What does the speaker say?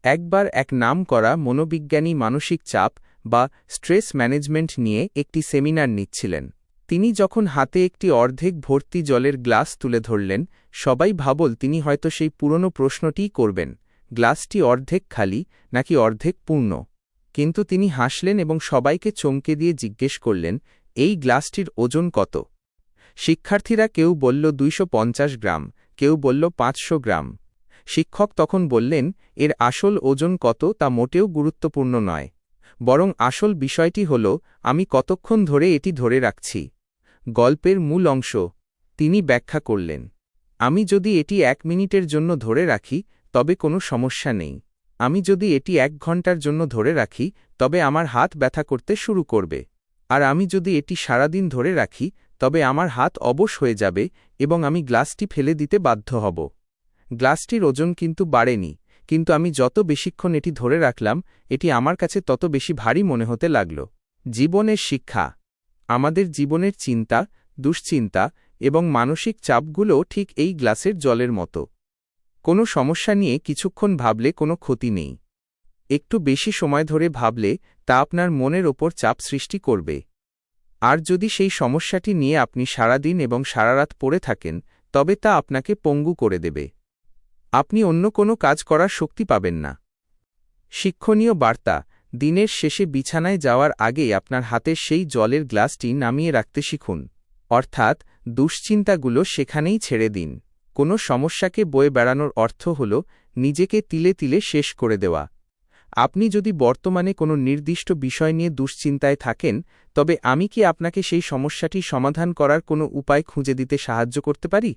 একবার এক নামকরা মনোবিজ্ঞানী মানসিক চাপ বা স্ট্রেস ম্যানেজমেন্ট নিয়ে একটি সেমিনার নিচ্ছিলেন। তিনি যখন হাতে একটি অর্ধেক ভর্তি জলের গ্লাস তুলে ধরলেন, সবাই ভাবল তিনি হয়তো সেই পুরনো প্রশ্নটিই করবেন, গ্লাসটি অর্ধেক খালি নাকি অর্ধেক পূর্ণ। কিন্তু তিনি হাসলেন এবং সবাইকে চমকে দিয়ে জিজ্ঞেস করলেন, এই গ্লাসটির ওজন কত? শিক্ষার্থীরা কেউ বলল 250 গ্রাম, কেউ বলল 500 গ্রাম। শিক্ষক তখন বললেন, এর আসল ওজন কত তা মোটেও গুরুত্বপূর্ণ নয়, বরং আসল বিষয়টি হল আমি কতক্ষণ ধরে এটি ধরে রাখছি। গল্পের মূল অংশ তিনি ব্যাখ্যা করলেন, আমি যদি এটি 1 মিনিটের জন্য ধরে রাখি তবে কোনো সমস্যা নেই। আমি যদি এটি 1 ঘন্টার জন্য ধরে রাখি তবে আমার হাত ব্যথা করতে শুরু করবে। আর আমি যদি এটি সারাদিন ধরে রাখি তবে আমার হাত অবশ হয়ে যাবে এবং আমি গ্লাসটি ফেলে দিতে বাধ্য হব। গ্লাসটির ওজন কিন্তু বাড়েনি, কিন্তু আমি যত বেশিক্ষণ এটি ধরে রাখলাম এটি আমার কাছে তত বেশি ভারী মনে হতে লাগল। জীবনের শিক্ষা। আমাদের জীবনের চিন্তা, দুশ্চিন্তা এবং মানসিক চাপগুলো ঠিক এই গ্লাসের জলের মতো। কোনো সমস্যা নিয়ে কিছুক্ষণ ভাবলে কোনো ক্ষতি নেই। একটু বেশি সময় ধরে ভাবলে তা আপনার মনের ওপর চাপ সৃষ্টি করবে। আর যদি সেই সমস্যাটি নিয়ে আপনি সারাদিন এবং সারারাত পড়ে থাকেন তবে তা আপনাকে পঙ্গু করে দেবে। আপনি অন্য কোনো কাজ করার শক্তি পাবেন না। শিক্ষণীয় বার্তা। দিনের শেষে বিছানায় যাওয়ার আগেই আপনার হাতের সেই জলের গ্লাসটি নামিয়ে রাখতে শিখুন। অর্থাৎ দুশ্চিন্তাগুলো সেখানেই ছেড়ে দিন। কোনো সমস্যাকে বয়ে বেড়ানোর অর্থ হল নিজেকে তিলে তিলে শেষ করে দেওয়া। আপনি যদি বর্তমানে কোনো নির্দিষ্ট বিষয় নিয়ে দুশ্চিন্তায় থাকেন, তবে আমি কি আপনাকে সেই সমস্যাটি সমাধান করার কোনো উপায় খুঁজে দিতে সাহায্য করতে পারি?